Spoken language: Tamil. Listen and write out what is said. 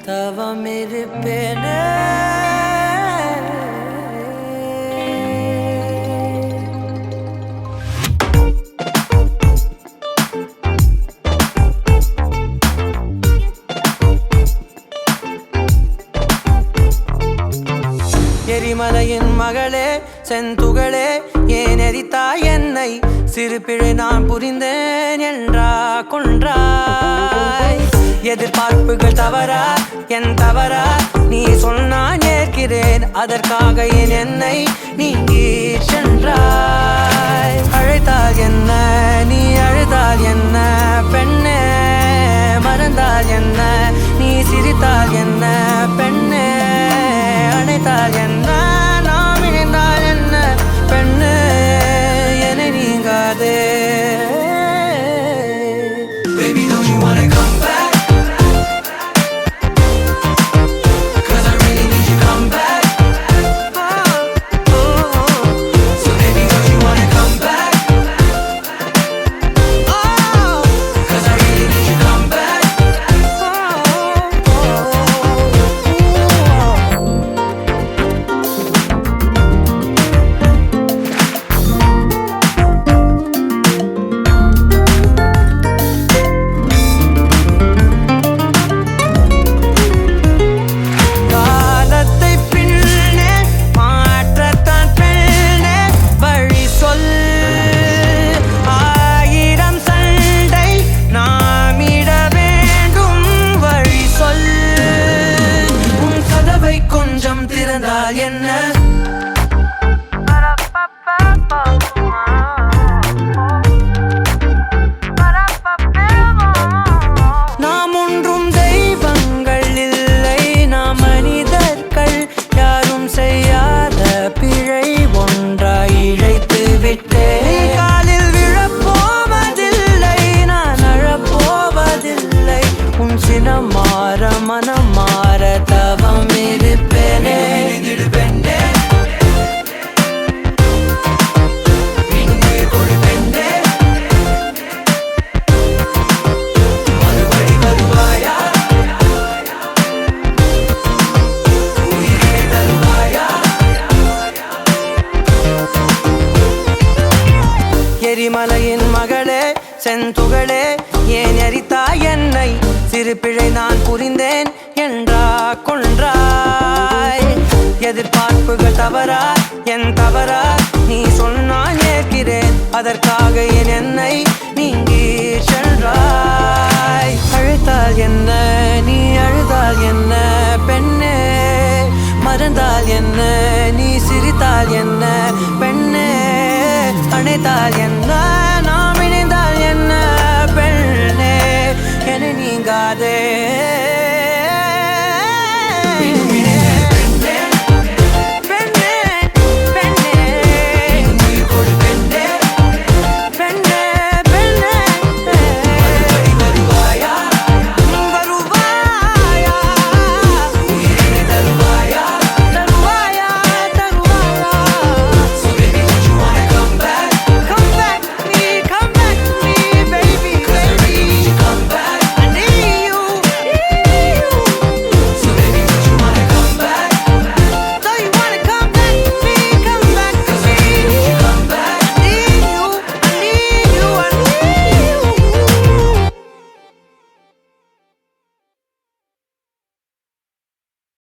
தவமிருப்பேனே. எரிமலையின் மகளே செந்துகளே ஏன் எரித்தாய் என்னை? சிறு பிழை நான் புரிந்தேன் என்றா கொன்றாய். எதிர்பார்ப்புகள் தவறா என் தவறா? நீ சொன்னான் ஏற்கிறேன், அதற்காக ஏன் என்னை நீங்கி சென்றாய்? அழைத்தால் என்ன நீ அழுதால் என்ன பெண்ணே? மறந்தால் என்ன நீ சிரித்தால் என்ன பெண்ணே? அணைத்தால் என்ன நாம் இணைந்தால் என்ன பெண்ணே? என்னை நீங்காதே. Baby, don't you wanna come back? 'Cause I really need you come back. So baby, don't you wanna come back? 'Cause I really need you come back. என்ன நாம் ஒன்றும் தெய்வங்கள் இல்லை, நாம் மனிதர்கள். யாரும் செய்யாத பிழை ஒன்றாய் இழைத்து விட்டேன். காலில் விழப்போவதில்லை, நான் அழப்போவதில்லை. உன் சினம் மாற மனம் மாற தவம் இருப்பேனே. எரிமலையின் மகளே செந்துகளே ஏன் எரித்தாய் என்னை? சிறு பிழை நான் புரிந்தேன் என்றா கொன்றாய். எதிர்பார்ப்புகள் தவறா என் தவறா? நீ சொன்னான் ஏற்கிறேன், அதற்காக என் என்னை நீங்கி சென்றாய். அழைத்தால் என்ன நீ அழுதால் என்ன பெண்ணே? மறந்தால் என்ன நீ சிரித்தால் என்ன பெண்ணே? அணைத்தால் என்ன நாம் இணைந்தால் என்ன பெண்ணே? என்னை நீங்காதே.